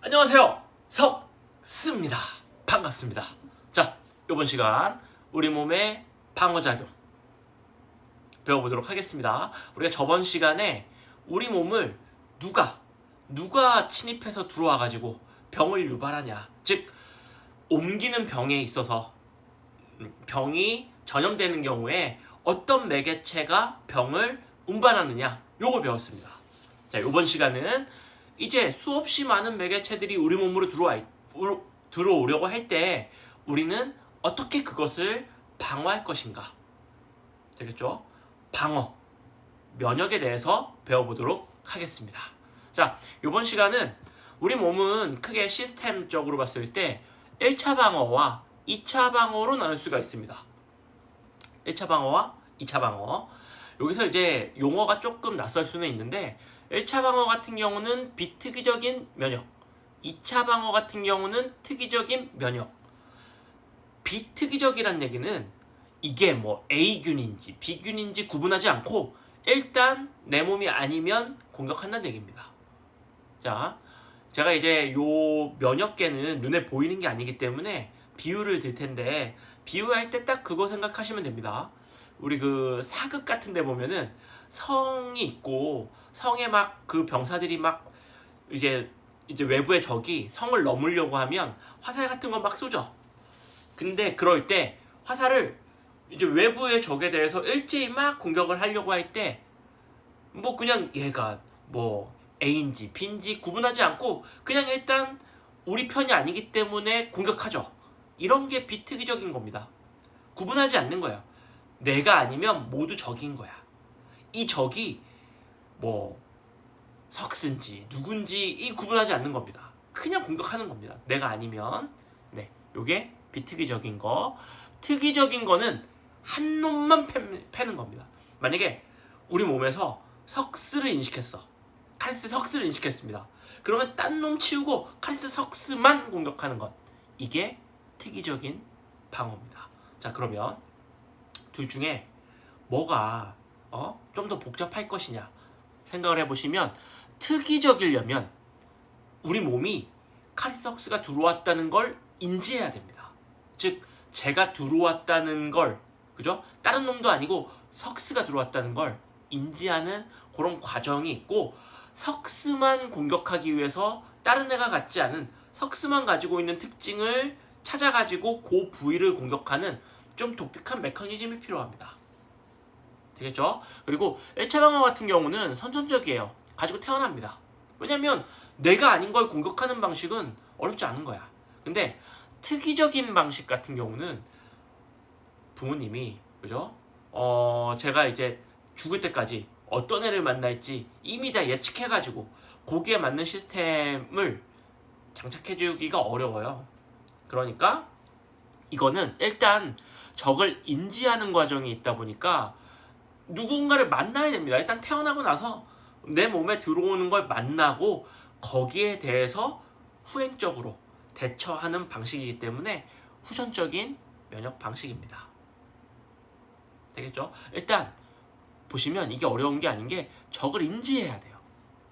안녕하세요, 석스입니다. 반갑습니다. 자, 이번 시간 우리 몸의 방어작용 배워보도록 하겠습니다. 우리가 저번 시간에 우리 몸을 누가 침입해서 들어와가지고 병을 유발하냐, 즉 옮기는 병에 있어서 병이 전염되는 경우에 어떤 매개체가 병을 운반하느냐, 요걸 배웠습니다. 자, 이번 시간은 이제 수없이 많은 매개체들이 우리 몸으로 들어오려고 할 때 우리는 어떻게 그것을 방어할 것인가, 되겠죠? 방어, 면역에 대해서 배워보도록 하겠습니다. 자, 이번 시간은 우리 몸은 크게 시스템적으로 봤을 때 1차 방어와 2차 방어로 나눌 수가 있습니다. 1차 방어와 2차 방어. 여기서 이제 용어가 조금 낯설 수는 있는데 1차 방어 같은 경우는 비특이적인 면역, 2차 방어 같은 경우는 특이적인 면역. 비특이적이란 얘기는 이게 뭐 A균인지 B균인지 구분하지 않고 일단 내 몸이 아니면 공격한다는 얘기입니다. 자, 제가 이제 요 면역계는 눈에 보이는 게 아니기 때문에 비유를 들 텐데, 비유할 때 딱 그거 생각하시면 됩니다. 우리 그 사극 같은 데 보면은 성이 있고 성에 막 그 병사들이 막 이제 외부의 적이 성을 넘으려고 하면 화살 같은 거 막 쏘죠. 근데 그럴 때 화살을 이제 외부의 적에 대해서 일제히 막 공격을 하려고 할 때 뭐 그냥 얘가 뭐 A인지 B인지 구분하지 않고 그냥 일단 우리 편이 아니기 때문에 공격하죠. 이런 게 비특이적인 겁니다. 구분하지 않는 거야. 내가 아니면 모두 적인 거야. 이 적이 뭐 석스인지 누군지 이 구분하지 않는 겁니다. 그냥 공격하는 겁니다. 내가 아니면. 네, 요게 비특이적인 거. 특이적인 거는 한 놈만 패는 겁니다. 만약에 우리 몸에서 석스를 인식했어. 카리스 석스를 인식했습니다. 그러면 딴 놈 치우고 카리스 석스만 공격하는 것. 이게 특이적인 방어입니다. 자, 그러면 둘 중에 뭐가 좀 더 복잡할 것이냐 생각을 해보시면, 특이적이려면 우리 몸이 카리석스가 들어왔다는 걸 인지해야 됩니다. 즉 제가 들어왔다는 걸, 그죠? 다른 놈도 아니고 석스가 들어왔다는 걸 인지하는 그런 과정이 있고, 석스만 공격하기 위해서 다른 애가 갖지 않은 석스만 가지고 있는 특징을 찾아가지고 그 부위를 공격하는 좀 독특한 메커니즘이 필요합니다. 되겠죠? 그리고 1차 방어 같은 경우는 선천적이에요. 가지고 태어납니다. 왜냐면 내가 아닌 걸 공격하는 방식은 어렵지 않은 거야. 근데 특이적인 방식 같은 경우는 부모님이, 그죠? 제가 이제 죽을 때까지 어떤 애를 만날지 이미 다 예측해가지고 거기에 맞는 시스템을 장착해주기가 어려워요. 그러니까 이거는 일단 적을 인지하는 과정이 있다 보니까 누군가를 만나야 됩니다. 일단 태어나고 나서 내 몸에 들어오는 걸 만나고 거기에 대해서 후행적으로 대처하는 방식이기 때문에 후천적인 면역 방식입니다. 되겠죠? 일단 보시면 이게 어려운 게 아닌 게 적을 인지해야 돼요.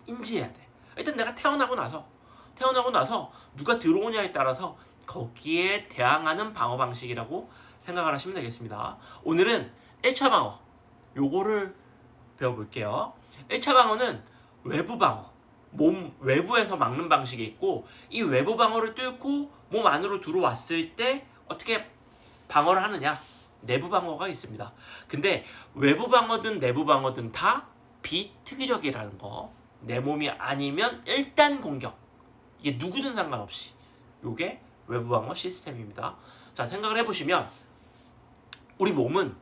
인지해야 돼. 일단 내가 태어나고 나서 누가 들어오냐에 따라서 거기에 대항하는 방어 방식이라고 생각을 하시면 되겠습니다. 오늘은 1차 방어, 요거를 배워볼게요. 1차 방어는 외부 방어, 몸 외부에서 막는 방식이 있고, 이 외부 방어를 뚫고 몸 안으로 들어왔을 때 어떻게 방어를 하느냐, 내부 방어가 있습니다. 근데 외부 방어든 내부 방어든 다 비특이적이라는 거. 내 몸이 아니면 일단 공격. 이게 누구든 상관없이. 요게 외부 방어 시스템입니다. 자, 생각을 해보시면 우리 몸은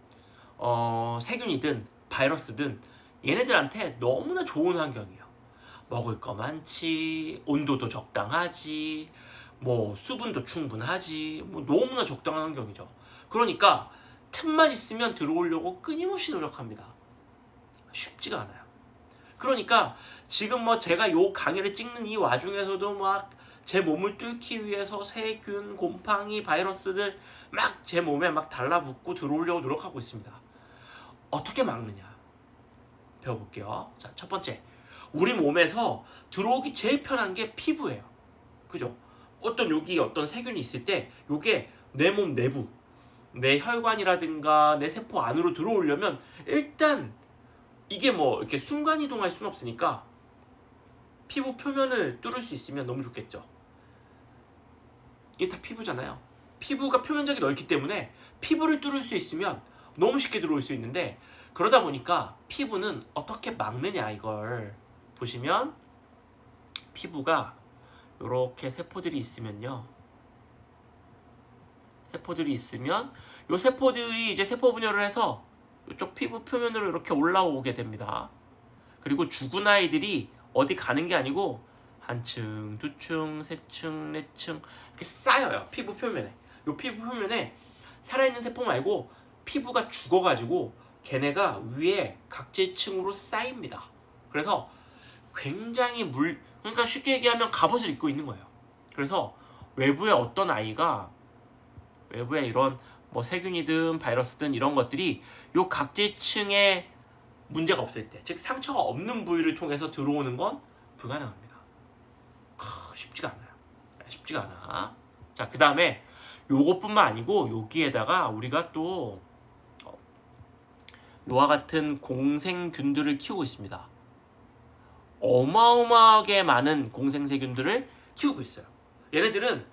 세균이든 바이러스든 얘네들한테 너무나 좋은 환경이에요. 먹을 거 많지, 온도도 적당하지, 뭐 수분도 충분하지, 뭐 너무나 적당한 환경이죠. 그러니까 틈만 있으면 들어오려고 끊임없이 노력합니다. 쉽지가 않아요. 그러니까 지금 뭐 제가 요 강의를 찍는 이 와중에서도 막 제 몸을 뚫기 위해서 세균, 곰팡이, 바이러스들 막 제 몸에 막 달라붙고 들어오려고 노력하고 있습니다. 어떻게 막느냐 배워볼게요. 자, 첫 번째, 우리 몸에서 들어오기 제일 편한 게 피부예요. 그죠? 여기 어떤 세균이 있을 때 요게 내 몸 내부, 내 혈관이라든가 내 세포 안으로 들어오려면 일단 이게 뭐 이렇게 순간 이동할 순 없으니까 피부 표면을 뚫을 수 있으면 너무 좋겠죠. 이게 다 피부잖아요. 피부가 표면적이 넓기 때문에 피부를 뚫을 수 있으면 너무 쉽게 들어올 수 있는데, 그러다 보니까 피부는 어떻게 막느냐, 이걸 보시면 피부가 이렇게 세포들이 있으면요, 세포들이 있으면 이 세포들이 이제 세포 분열을 해서 이쪽 피부 표면으로 이렇게 올라오게 됩니다. 그리고 죽은 아이들이 어디 가는 게 아니고 한 층, 두 층, 세 층, 네 층 이렇게 쌓여요. 피부 표면에. 이 피부 표면에 살아있는 세포 말고 피부가 죽어가지고 걔네가 위에 각질층으로 쌓입니다. 그래서 굉장히 그러니까 쉽게 얘기하면 갑옷을 입고 있는 거예요. 그래서 외부에 어떤 아이가, 외부에 이런 뭐 세균이든 바이러스든 이런 것들이 요 각질층에 문제가 없을 때, 즉 상처가 없는 부위를 통해서 들어오는 건 불가능합니다. 쉽지가 않아요. 쉽지가 않아. 자, 그 다음에 요것뿐만 아니고 여기에다가 우리가 또 요와 같은 공생균들을 키우고 있습니다. 어마어마하게 많은 공생세균들을 키우고 있어요. 얘네들은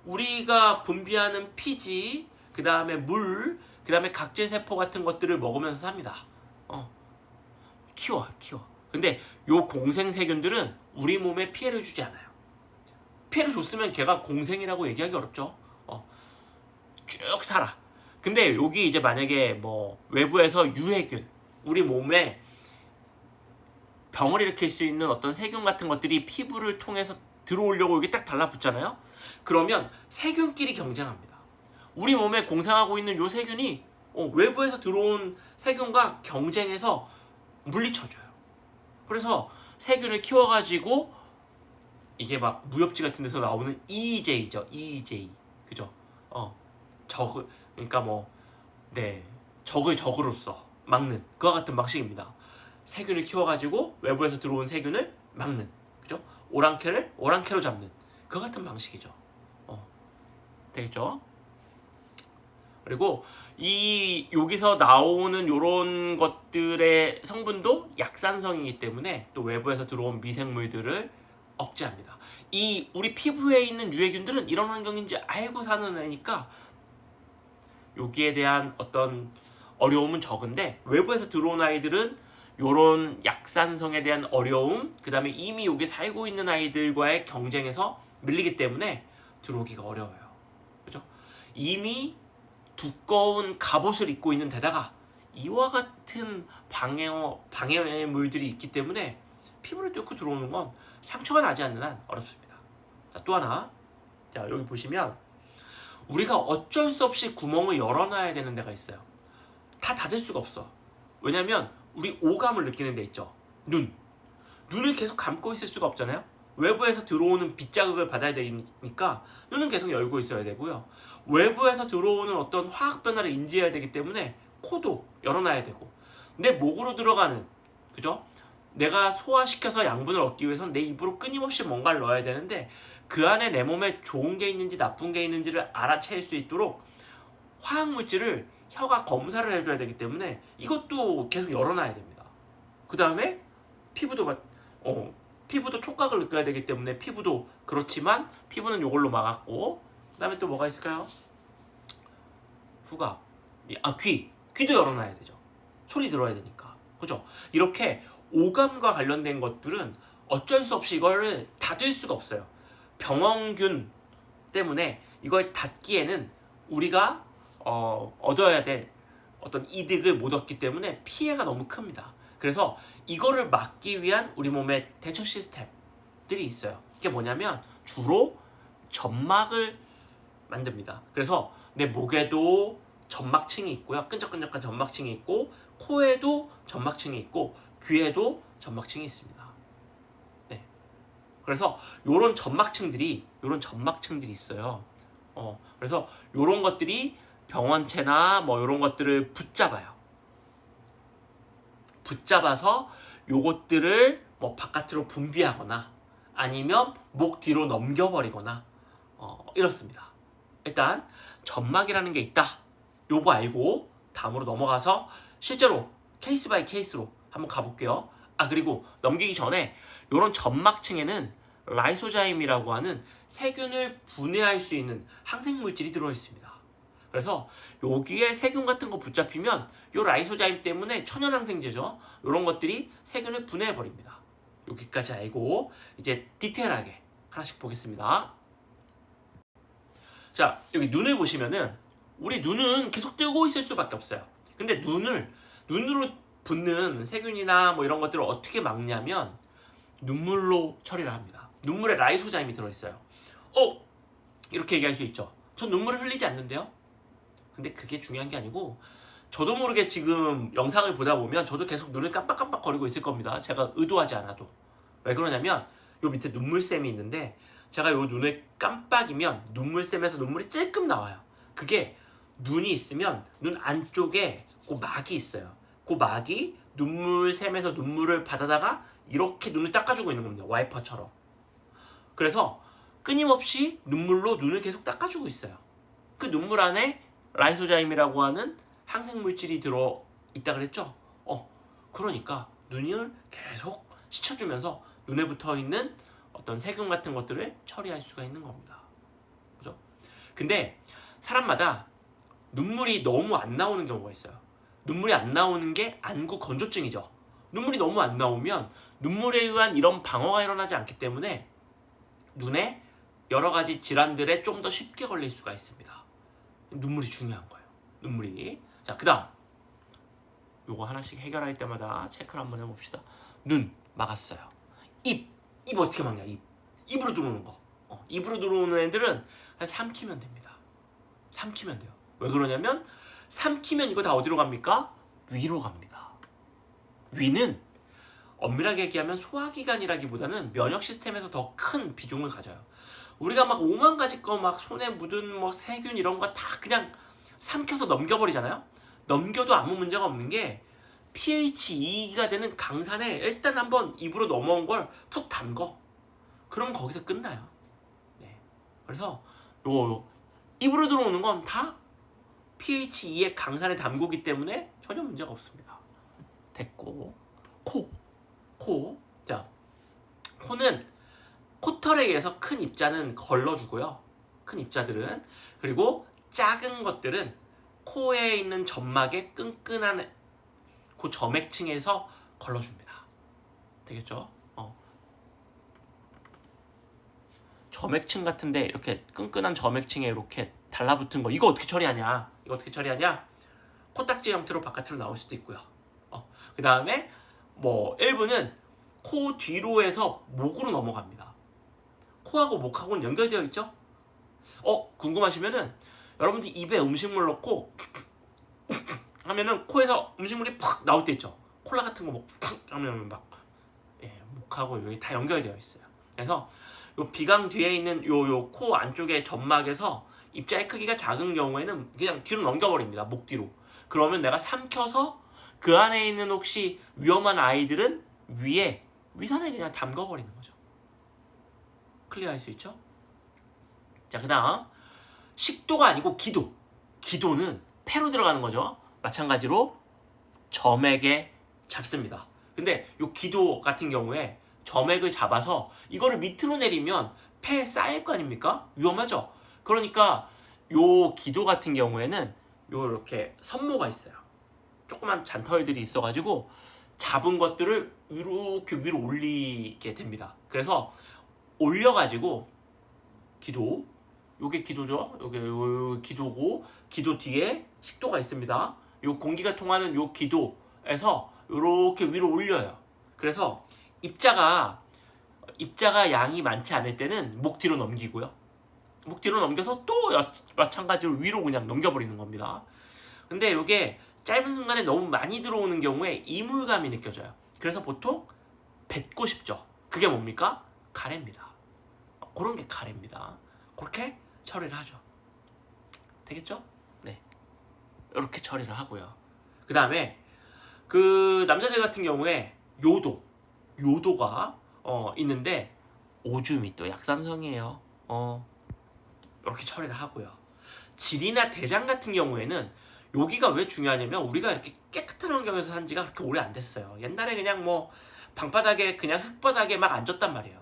우리가 분비하는 피지, 그 다음에 물, 그 다음에 각질세포 같은 것들을 먹으면서 삽니다. 키워. 근데 요 공생세균들은 우리 몸에 피해를 주지 않아요. 피해를 줬으면 걔가 공생이라고 얘기하기 어렵죠. 쭉 살아. 근데 여기 이제 만약에 뭐 외부에서 유해균, 우리 몸에 병을 일으킬 수 있는 어떤 세균 같은 것들이 피부를 통해서 들어오려고 여기 딱 달라붙잖아요. 그러면 세균끼리 경쟁합니다. 우리 몸에 공생하고 있는 요 세균이 외부에서 들어온 세균과 경쟁해서 물리쳐줘요. 그래서 세균을 키워가지고 이게 막 무협지 같은 데서 나오는 EJ죠. EJ. 그죠? 그러니까 적을 적으로서 막는 그와 같은 방식입니다. 세균을 키워가지고 외부에서 들어온 세균을 막는, 그죠? 오랑캐를 오랑캐로 잡는 그와 같은 방식이죠. 되겠죠? 그리고 여기서 나오는 요런 것들의 성분도 약산성이기 때문에 또 외부에서 들어온 미생물들을 억제합니다. 우리 피부에 있는 유해균들은 이런 환경인지 알고 사는 애니까 여기에 대한 어떤 어려움은 적은데, 외부에서 들어온 아이들은 요런 약산성에 대한 어려움, 그 다음에 이미 여기 살고 있는 아이들과의 경쟁에서 밀리기 때문에 들어오기가 어려워요. 그죠? 이미 두꺼운 갑옷을 입고 있는 데다가 이와 같은 방해물들이 있기 때문에 피부를 뚫고 들어오는 건 상처가 나지 않는 한 어렵습니다. 자, 또 하나. 자, 여기 보시면 우리가 어쩔 수 없이 구멍을 열어놔야 되는 데가 있어요. 다 닫을 수가 없어. 왜냐면 우리 오감을 느끼는 데 있죠. 눈을 계속 감고 있을 수가 없잖아요. 외부에서 들어오는 빛자극을 받아야 되니까 눈은 계속 열고 있어야 되고요. 외부에서 들어오는 어떤 화학 변화를 인지해야 되기 때문에 코도 열어놔야 되고, 내 목으로 들어가는, 그죠? 내가 소화시켜서 양분을 얻기 위해서는 내 입으로 끊임없이 뭔가를 넣어야 되는데 그 안에 내 몸에 좋은 게 있는지 나쁜 게 있는지를 알아챌 수 있도록 화학물질을 혀가 검사를 해줘야 되기 때문에 이것도 계속 열어놔야 됩니다. 그 다음에 피부도 촉각을 느껴야 되기 때문에 피부도 그렇지만 피부는 이걸로 막았고, 그 다음에 또 뭐가 있을까요? 후각, 귀도 열어놔야 되죠. 소리 들어야 되니까. 그죠? 이렇게 오감과 관련된 것들은 어쩔 수 없이 이거를 닫을 수가 없어요. 병원균 때문에 이걸 닫기에는 우리가 얻어야 될 어떤 이득을 못 얻기 때문에 피해가 너무 큽니다. 그래서 이거를 막기 위한 우리 몸의 대처 시스템들이 있어요. 이게 뭐냐면 주로 점막을 만듭니다. 그래서 내 목에도 점막층이 있고요. 끈적끈적한 점막층이 있고, 코에도 점막층이 있고, 귀에도 점막층이 있습니다. 네. 그래서 요런 점막층들이 있어요. 그래서 요런 것들이 병원체나 뭐 요런 것들을 붙잡아요. 붙잡아서 요것들을 뭐 바깥으로 분비하거나 아니면 목 뒤로 넘겨버리거나 이렇습니다. 일단 점막이라는 게 있다. 요거 알고 다음으로 넘어가서 실제로 케이스 바이 케이스로 한번 가볼게요. 그리고 넘기기 전에 요런 점막층에는 라이소자임이라고 하는 세균을 분해할 수 있는 항생물질이 들어있습니다. 그래서 여기에 세균 같은 거 붙잡히면 요 라이소자임 때문에 천연항생제죠. 요런 것들이 세균을 분해해버립니다. 여기까지 알고 이제 디테일하게 하나씩 보겠습니다. 자, 여기 눈을 보시면은 우리 눈은 계속 뜨고 있을 수밖에 없어요. 근데 눈으로 붙는 세균이나 뭐 이런 것들을 어떻게 막냐면 눈물로 처리를 합니다. 눈물에 라이소자임이 들어있어요. 이렇게 얘기할 수 있죠. 전 눈물을 흘리지 않는데요. 근데 그게 중요한 게 아니고 저도 모르게 지금 영상을 보다 보면 저도 계속 눈을 깜빡깜빡 거리고 있을 겁니다. 제가 의도하지 않아도. 왜 그러냐면 요 밑에 눈물샘이 있는데 제가 요 눈을 깜빡이면 눈물샘에서 눈물이 찔끔 나와요. 그게 눈이 있으면 눈 안쪽에 그 막이 있어요. 그 막이 눈물샘에서 눈물을 받아다가 이렇게 눈을 닦아주고 있는 겁니다. 와이퍼처럼. 그래서 끊임없이 눈물로 눈을 계속 닦아주고 있어요. 그 눈물 안에 라이소자임이라고 하는 항생물질이 들어있다 그랬죠? 그러니까 눈을 계속 씻어주면서 눈에 붙어있는 어떤 세균 같은 것들을 처리할 수가 있는 겁니다. 그죠? 근데 사람마다 눈물이 너무 안 나오는 경우가 있어요. 눈물이 안 나오는 게 안구 건조증이죠. 눈물이 너무 안 나오면 눈물에 의한 이런 방어가 일어나지 않기 때문에 눈에 여러 가지 질환들에 좀 더 쉽게 걸릴 수가 있습니다. 눈물이 중요한 거예요. 눈물이. 자, 그 다음 요거 하나씩 해결할 때마다 체크를 한번 해봅시다. 눈 막았어요. 입 어떻게 막냐? 입으로 들어오는 거. 입으로 들어오는 애들은 한 삼키면 됩니다. 삼키면 돼요. 왜 그러냐면 삼키면 이거 다 어디로 갑니까? 위로 갑니다. 위는 엄밀하게 얘기하면 소화기관이라기보다는 면역 시스템에서 더 큰 비중을 가져요. 우리가 막 오만 가지 거 막 손에 묻은 뭐 세균 이런 거 다 그냥 삼켜서 넘겨버리잖아요. 넘겨도 아무 문제가 없는 게 pH 2가 되는 강산에 일단 한번 입으로 넘어온 걸 푹 담궈. 그럼 거기서 끝나요. 네. 그래서 요 입으로 들어오는 건 다 pH 2의 강산에 담그기 때문에 전혀 문제가 없습니다. 됐고 코. 자, 코는 코털에 의해서 큰 입자는 걸러주고요. 큰 입자들은. 그리고 작은 것들은 코에 있는 점막의 끈끈한 그 점액층에서 걸러줍니다. 되겠죠? 점액층 같은데 이렇게 끈끈한 점액층에 이렇게 달라붙은 거 이거 어떻게 처리하냐? 코딱지 형태로 바깥으로 나올 수도 있고요. 그 다음에 뭐 일부는 코 뒤로 해서 목으로 넘어갑니다. 코하고 목하고는 연결되어 있죠? 궁금하시면은 여러분들 입에 음식물 넣고 하면은 코에서 음식물이 팍 나올 때 있죠? 콜라 같은 거 뭐 팍 하면 막 목하고 여기 다 연결되어 있어요. 그래서 요 비강 뒤에 있는 요 코 안쪽에 점막에서 입자의 크기가 작은 경우에는 그냥 뒤로 넘겨버립니다. 목 뒤로. 그러면 내가 삼켜서 그 안에 있는 혹시 위험한 아이들은 위에 위산에 그냥 담궈버리는 거죠. 클리어할 수 있죠? 자, 그 다음 식도가 아니고 기도. 기도는 폐로 들어가는 거죠. 마찬가지로 점액에 잡습니다. 근데 요 기도 같은 경우에 점액을 잡아서 이거를 밑으로 내리면 폐에 쌓일 거 아닙니까? 위험하죠? 그러니까 요 기도 같은 경우에는 요렇게 선모가 있어요. 조그만 잔털들이 있어가지고 잡은 것들을 이렇게 위로 올리게 됩니다. 그래서 올려가지고 기도, 요게 기도죠. 요게 기도고 기도 뒤에 식도가 있습니다. 요 공기가 통하는 요 기도에서 요렇게 위로 올려요. 그래서 입자가 양이 많지 않을 때는 목 뒤로 넘기고요. 목 뒤로 넘겨서 또 마찬가지로 위로 그냥 넘겨버리는 겁니다. 근데 요게 짧은 순간에 너무 많이 들어오는 경우에 이물감이 느껴져요. 그래서 보통 뱉고 싶죠. 그게 뭡니까? 가래입니다. 그런 게 가래입니다. 그렇게 처리를 하죠. 되겠죠? 네. 이렇게 처리를 하고요. 그 다음에 그 남자들 같은 경우에 요도 요도가 있는데 오줌이 또 약산성이에요. 이렇게 처리를 하고요. 질이나 대장 같은 경우에는 여기가 왜 중요하냐면 우리가 이렇게 깨끗한 환경에서 산 지가 그렇게 오래 안 됐어요. 옛날에 그냥 뭐 방바닥에 그냥 흙바닥에 막 앉았단 말이에요.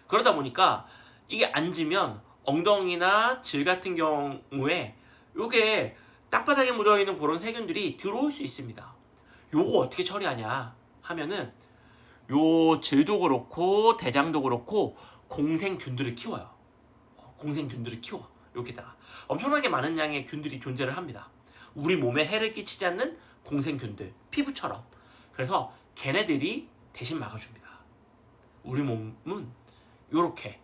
그러다 보니까 이게 앉으면 엉덩이나 질 같은 경우에 요게 땅바닥에 묻어있는 그런 세균들이 들어올 수 있습니다. 요거 어떻게 처리하냐 하면은 요 질도 그렇고 대장도 그렇고 공생균들을 키워요. 공생균들을 키워. 여기다가 엄청나게 많은 양의 균들이 존재를 합니다. 우리 몸에 해를 끼치지 않는 공생균들, 피부처럼. 그래서 걔네들이 대신 막아줍니다. 우리 몸은 이렇게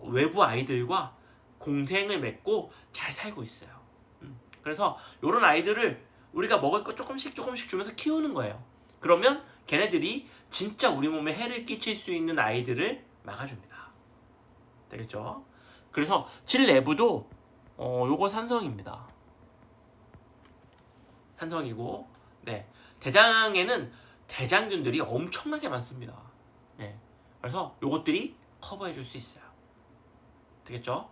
외부 아이들과 공생을 맺고 잘 살고 있어요. 그래서 이런 아이들을 우리가 먹을 거 조금씩 주면서 키우는 거예요. 그러면 걔네들이 진짜 우리 몸에 해를 끼칠 수 있는 아이들을 막아줍니다. 되겠죠? 그래서 질 내부도 요거 산성입니다. 산성이고, 네, 대장에는 대장균들이 엄청나게 많습니다. 네, 그래서 요것들이 커버해 줄 수 있어요. 되겠죠?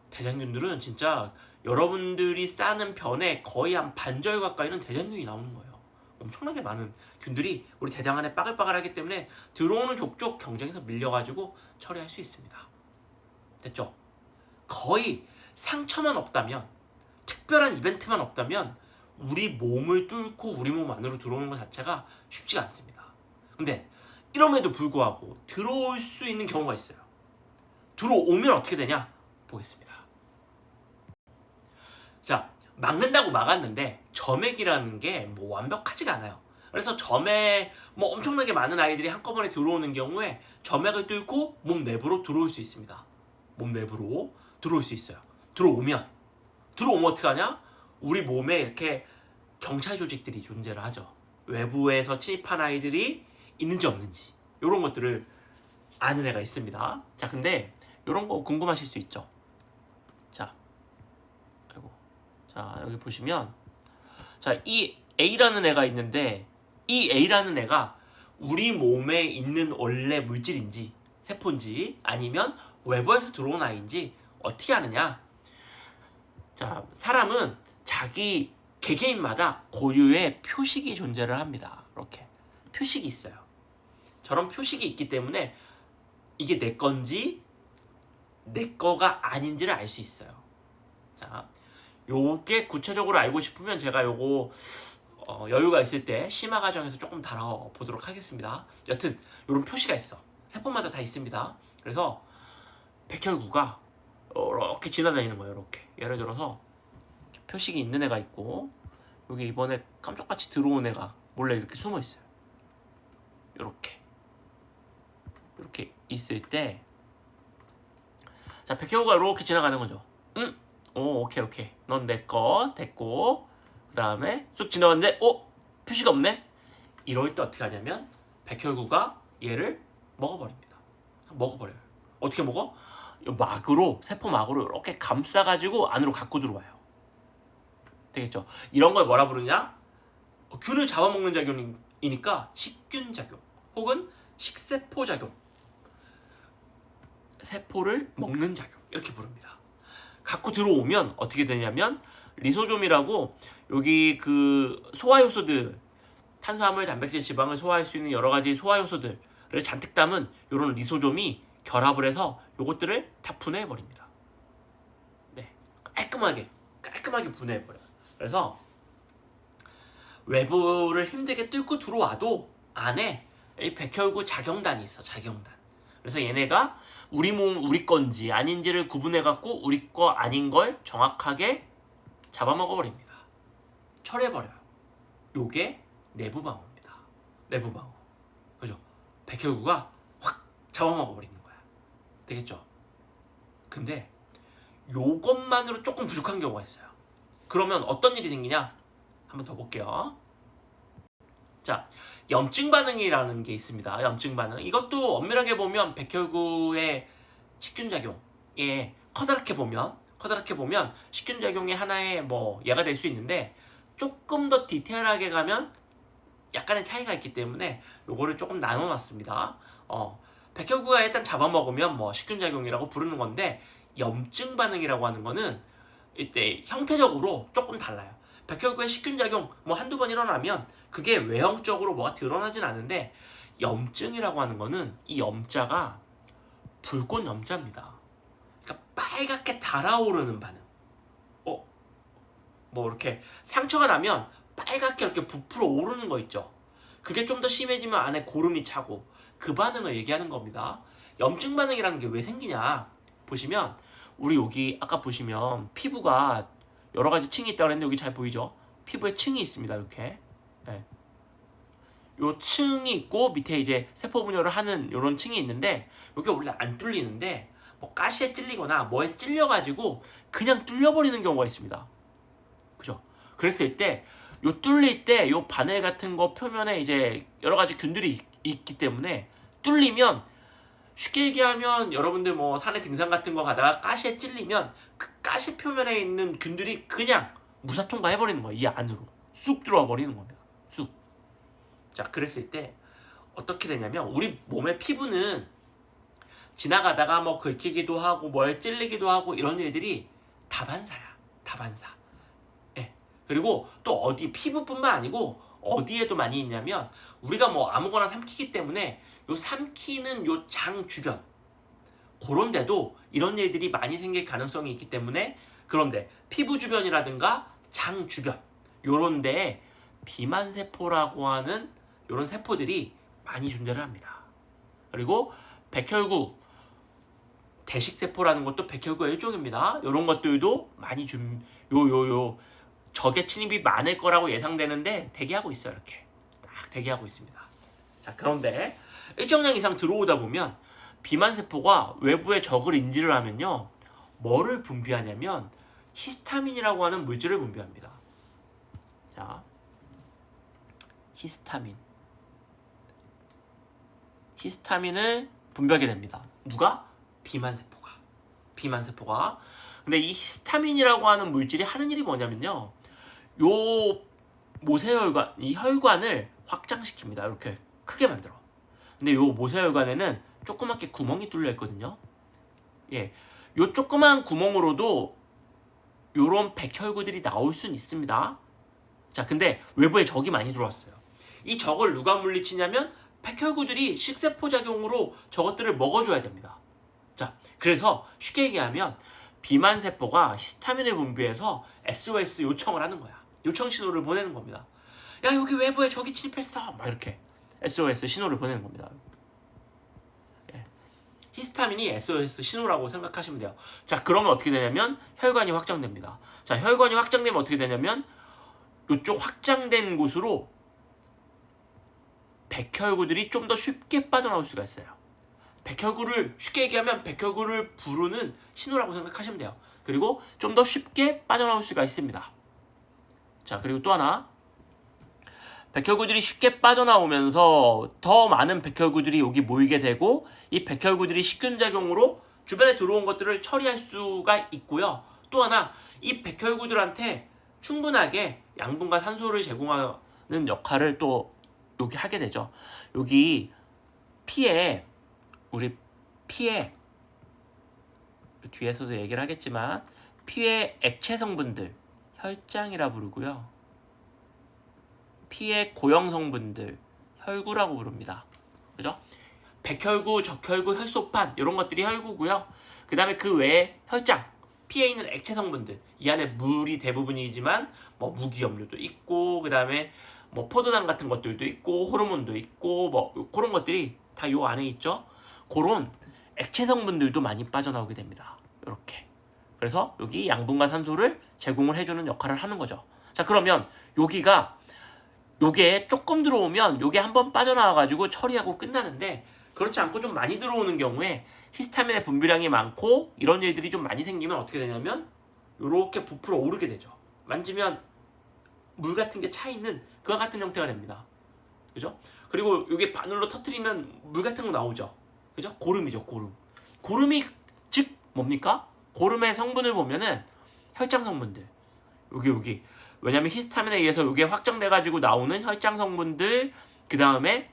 대장균들은 진짜 여러분들이 싸는 변의 거의 한 반절 가까이는 대장균이 나오는 거예요. 엄청나게 많은 균들이 우리 대장 안에 빠글빠글하기 때문에 들어오는 족족 경쟁에서 밀려가지고 처리할 수 있습니다. 됐죠? 거의 상처만 없다면, 특별한 이벤트만 없다면 우리 몸을 뚫고 우리 몸 안으로 들어오는 것 자체가 쉽지가 않습니다. 근데 이럼에도 불구하고 들어올 수 있는 경우가 있어요. 들어오면 어떻게 되냐? 보겠습니다. 자, 막는다고 막았는데 점액이라는 게 뭐 완벽하지가 않아요. 그래서 점액 뭐 엄청나게 많은 아이들이 한꺼번에 들어오는 경우에 점액을 뚫고 몸 내부로 들어올 수 있습니다. 몸 내부로 들어올 수 있어요. 들어오면 어떻게 하냐? 우리 몸에 이렇게 경찰 조직들이 존재를 하죠. 외부에서 침입한 아이들이 있는지 없는지 이런 것들을 아는 애가 있습니다. 자, 근데 이런 거 궁금하실 수 있죠. 자, 자, 여기 보시면, 자, 이 A라는 애가 있는데 이 A라는 애가 우리 몸에 있는 원래 물질인지 세포인지 아니면 외부에서 들어온 아이인지 어떻게 아느냐? 자, 사람은 자기 개개인마다 고유의 표식이 존재를 합니다. 이렇게 표식이 있어요. 저런 표식이 있기 때문에 이게 내 건지 내 거가 아닌지를 알 수 있어요. 자, 요게 구체적으로 알고 싶으면 제가 요거 여유가 있을 때 심화 과정에서 조금 다뤄보도록 하겠습니다. 여튼 요런 표시가 있어. 세포마다 다 있습니다. 그래서 백혈구가 이렇게 지나다니는 거예요. 이렇게 예를 들어서 표식이 있는 애가 있고 여기 이번에 깜짝같이 들어온 애가 몰래 이렇게 숨어 있어요. 이렇게 있을 때, 자, 백혈구가 이렇게 지나가는 거죠. 오, 오케이. 넌 내 거 됐고, 그 다음에 쑥 지나갔는데, 표시가 없네? 이럴 때 어떻게 하냐면, 백혈구가 얘를 먹어버립니다. 먹어버려요. 어떻게 먹어? 세포 막으로 이렇게 감싸가지고 안으로 갖고 들어와요. 되겠죠? 이런 걸 뭐라 부르냐? 균을 잡아먹는 작용이니까 식균작용, 혹은 식세포작용, 세포를 먹는 작용, 이렇게 부릅니다. 갖고 들어오면 어떻게 되냐면 리소좀이라고 여기 그 소화효소들, 탄수화물, 단백질, 지방을 소화할 수 있는 여러 가지 소화효소들을 잔뜩 담은 이런 리소좀이 결합을 해서 요것들을 다 분해해버립니다. 네, 깔끔하게 분해해버려요. 그래서 외부를 힘들게 뚫고 들어와도 안에 이 백혈구 작용단이 있어. 작용단. 그래서 얘네가 우리 몸 우리 건지 아닌지를 구분해갖고 우리 거 아닌 걸 정확하게 잡아먹어버립니다. 처리해버려요. 요게 내부방어입니다. 내부방어. 그죠? 백혈구가 확 잡아먹어버리는 거야. 되겠죠? 근데 요것만으로 조금 부족한 경우가 있어요. 그러면 어떤 일이 생기냐? 한번 더 볼게요. 자, 염증 반응이라는 게 있습니다. 염증 반응. 이것도 엄밀하게 보면 백혈구의 식균작용에 커다랗게 보면 식균작용의 하나의 뭐 예가 될 수 있는데, 조금 더 디테일하게 가면 약간의 차이가 있기 때문에 요거를 조금 나눠놨습니다. 백혈구가 일단 잡아먹으면 뭐 식균작용이라고 부르는 건데, 염증 반응이라고 하는 거는 이때 형태적으로 조금 달라요. 백혈구의 식균작용 뭐 한두 번 일어나면 그게 외형적으로 뭐가 드러나진 않는데, 염증이라고 하는 거는 이 염자가 불꽃 염자입니다. 그러니까 빨갛게 달아오르는 반응. 뭐 이렇게 상처가 나면 빨갛게 이렇게 부풀어 오르는 거 있죠. 그게 좀 더 심해지면 안에 고름이 차고, 그 반응을 얘기하는 겁니다. 염증 반응이라는 게 왜 생기냐 보시면, 우리 여기 아까 보시면 피부가 여러 가지 층이 있다고 했는데, 여기 잘 보이죠? 피부에 층이 있습니다. 이렇게. 네. 요 층이 있고 밑에 이제 세포 분열을 하는 요런 층이 있는데, 여기 원래 안 뚫리는데 뭐 가시에 찔리거나 뭐에 찔려가지고 그냥 뚫려버리는 경우가 있습니다. 그죠? 그랬을 때 요 뚫릴 때 요 바늘 같은 거 표면에 이제 여러 가지 균들이 있기 때문에, 뚫리면 쉽게 얘기하면 여러분들 뭐 산에 등산 같은 거 가다가 가시에 찔리면 그 가시 표면에 있는 균들이 그냥 무사통과해버리는 거예요. 이 안으로 쑥 들어와 버리는 겁니다. 쑥. 자, 그랬을 때 어떻게 되냐면, 우리 몸의 피부는 지나가다가 뭐 긁히기도 하고 뭐에 찔리기도 하고 이런 일들이 다반사야. 다반사. 그리고 또 어디, 피부뿐만 아니고 어디에도 많이 있냐면, 우리가 뭐 아무거나 삼키기 때문에 요 삼키는 요 장 주변, 그런 데도 이런 일들이 많이 생길 가능성이 있기 때문에, 그런데 피부 주변이라든가 장 주변 요런 데에 비만세포라고 하는 요런 세포들이 많이 존재를 합니다. 그리고 백혈구, 대식세포라는 것도 백혈구의 일종입니다. 요런 것들도 많이 적의 침입이 많을 거라고 예상되는데 대기하고 있어요. 이렇게 딱 대기하고 있습니다. 자, 그런데 일정량 이상 들어오다 보면 비만세포가 외부의 적을 인지를 하면요, 뭐를 분비하냐면 히스타민이라고 하는 물질을 분비합니다. 자, 히스타민을 분비하게 됩니다. 누가? 비만세포가. 근데 이 히스타민이라고 하는 물질이 하는 일이 뭐냐면요, 요 모세혈관, 이 혈관을 확장시킵니다. 이렇게 크게 만들어. 근데 요 모세혈관에는 조그맣게 구멍이 뚫려 있거든요. 예, 요 조그만 구멍으로도 요런 백혈구들이 나올 수는 있습니다. 자, 근데 외부에 적이 많이 들어왔어요. 이 적을 누가 물리치냐면 백혈구들이 식세포 작용으로 저것들을 먹어줘야 됩니다. 자, 그래서 쉽게 얘기하면 비만세포가 히스타민을 분비해서 SOS 요청을 하는 거야. 요청 신호를 보내는 겁니다. 야, 여기 외부에 적이 침입했어. 막 이렇게 SOS 신호를 보내는 겁니다. 예. 히스타민이 SOS 신호라고 생각하시면 돼요. 자, 그러면 어떻게 되냐면 혈관이 확장됩니다. 자, 혈관이 확장되면 어떻게 되냐면 이쪽 확장된 곳으로 백혈구들이 좀 더 쉽게 빠져나올 수가 있어요. 백혈구를, 쉽게 얘기하면 백혈구를 부르는 신호라고 생각하시면 돼요. 그리고 좀 더 쉽게 빠져나올 수가 있습니다. 자, 그리고 또 하나, 백혈구들이 쉽게 빠져나오면서 더 많은 백혈구들이 여기 모이게 되고, 이 백혈구들이 식균작용으로 주변에 들어온 것들을 처리할 수가 있고요. 또 하나, 이 백혈구들한테 충분하게 양분과 산소를 제공하는 역할을 또 여기 하게 되죠. 여기 우리 피에 뒤에서도 얘기를 하겠지만, 피의 액체 성분들 혈장이라 부르고요, 피의 고형 성분들 혈구라고 부릅니다. 그죠? 백혈구, 적혈구, 혈소판 이런 것들이 혈구고요. 그 다음에 그 외에 혈장, 피에 있는 액체 성분들, 이 안에 물이 대부분이지만 뭐 무기염료도 있고, 그 다음에 뭐 포도당 같은 것들도 있고, 호르몬도 있고, 뭐 그런 것들이 다 요 안에 있죠. 그런 액체 성분들도 많이 빠져나오게 됩니다. 이렇게. 그래서 여기 양분과 산소를 제공을 해주는 역할을 하는 거죠. 자, 그러면 요게 조금 들어오면 요게 한번 빠져나와가지고 처리하고 끝나는데, 그렇지 않고 좀 많이 들어오는 경우에 히스타민의 분비량이 많고 이런 일들이 좀 많이 생기면 어떻게 되냐면 요렇게 부풀어 오르게 되죠. 만지면 물 같은 게 차 있는 그와 같은 형태가 됩니다. 그죠? 그리고 요게 바늘로 터트리면 물 같은 거 나오죠. 그죠? 고름이죠, 고름. 고름이 즉 뭡니까? 고름의 성분을 보면은 혈장 성분들, 여기 왜냐면 히스타민에 의해서 이게 확정돼가지고 나오는 혈장 성분들, 그 다음에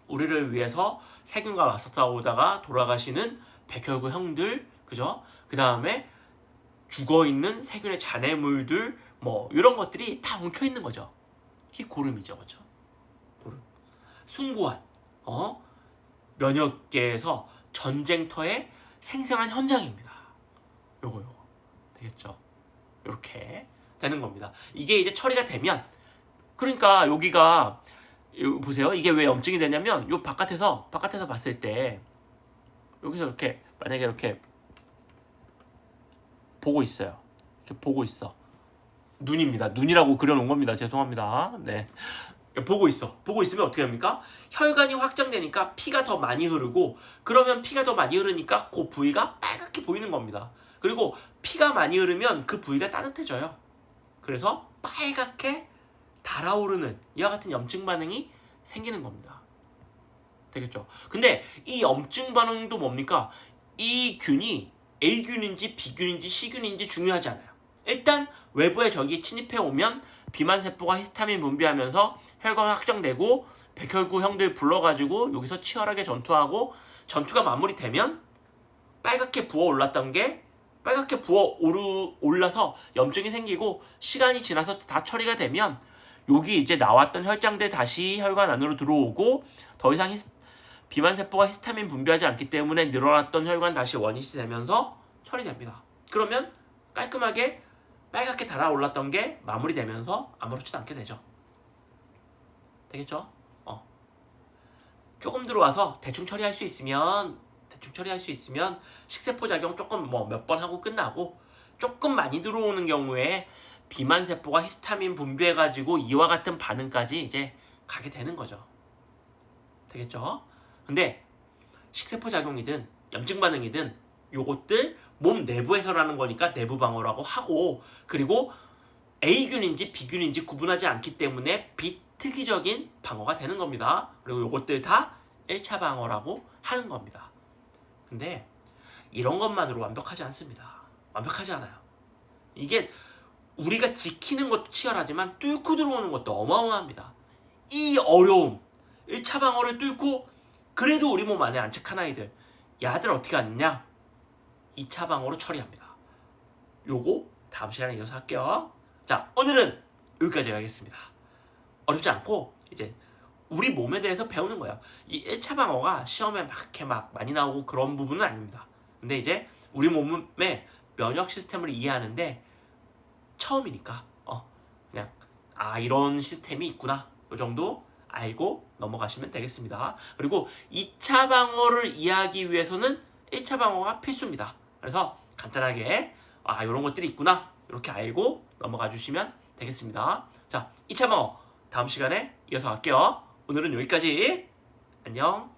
우리를 위해서 세균과 맞서 싸우다가 돌아가시는 백혈구 형들, 그죠? 그 다음에 죽어있는 세균의 잔해물들, 뭐 이런 것들이 다 엉켜 있는 거죠. 이게 고름이죠, 그렇죠? 고름. 숭고한 면역계에서 전쟁터의 생생한 현장입니다. 요거 되겠죠? 이렇게 되는 겁니다. 이게 이제 처리가 되면, 그러니까 여기가 보세요. 이게 왜 염증이 되냐면 요 바깥에서 봤을 때 여기서 이렇게 만약에 이렇게 보고 있어요. 이렇게 보고 있어. 눈입니다. 눈이라고 그려놓은 겁니다. 죄송합니다. 네. 보고 있으면 어떻게 합니까? 혈관이 확장되니까 피가 더 많이 흐르고, 그러면 피가 더 많이 흐르니까 그 부위가 빨갛게 보이는 겁니다. 그리고 피가 많이 흐르면 그 부위가 따뜻해져요. 그래서 빨갛게 달아오르는 이와 같은 염증 반응이 생기는 겁니다. 되겠죠? 근데 이 염증 반응도 뭡니까? 이 균이 A균인지 B균인지 C균인지 중요하지 않아요. 일단 외부의 적이 침입해 오면 비만세포가 히스타민 분비하면서 혈관 확정되고 백혈구 형들 불러가지고 여기서 치열하게 전투하고, 전투가 마무리되면 빨갛게 부어올랐던 게 빨갛게 부어올라서 염증이 생기고, 시간이 지나서 다 처리가 되면 여기 이제 나왔던 혈장들 다시 혈관 안으로 들어오고, 더 이상 비만세포가 히스타민 분비하지 않기 때문에 늘어났던 혈관 다시 원위치 되면서 처리됩니다. 그러면 깔끔하게 빨갛게 달아올랐던 게 마무리되면서 아무렇지도 않게 되죠. 되겠죠? 조금 들어와서 대충 처리할 수 있으면 식세포 작용 조금 몇 번 하고 끝나고, 조금 많이 들어오는 경우에 비만세포가 히스타민 분비해가지고 이와 같은 반응까지 이제 가게 되는 거죠. 되겠죠? 근데 식세포 작용이든 염증 반응이든 요것들 몸 내부에서라는 거니까 내부 방어라고 하고, 그리고 A균인지 B균인지 구분하지 않기 때문에 비특이적인 방어가 되는 겁니다. 그리고 요것들 다 1차 방어라고 하는 겁니다. 근데 이런 것만으로 완벽하지 않습니다. 완벽하지 않아요. 이게 우리가 지키는 것도 치열하지만 뚫고 들어오는 것도 어마어마합니다. 이 어려움, 1차 방어를 뚫고 그래도 우리 몸 안에 안착한 아이들, 야들 어떻게 하느냐? 2차 방어로 처리합니다. 요거 다음 시간에 이어서 할게요. 자, 오늘은 여기까지 하겠습니다. 어렵지 않고 이제 우리 몸에 대해서 배우는 거예요. 이 1차 방어가 시험에 이렇게 많이 나오고 그런 부분은 아닙니다. 근데 이제 우리 몸의 면역 시스템을 이해하는데 처음이니까 그냥 이런 시스템이 있구나, 이 정도 알고 넘어가시면 되겠습니다. 그리고 2차 방어를 이해하기 위해서는 1차 방어가 필수입니다. 그래서 간단하게 이런 것들이 있구나, 이렇게 알고 넘어가 주시면 되겠습니다. 자, 2차 방어 다음 시간에 이어서 할게요. 오늘은 여기까지. 안녕.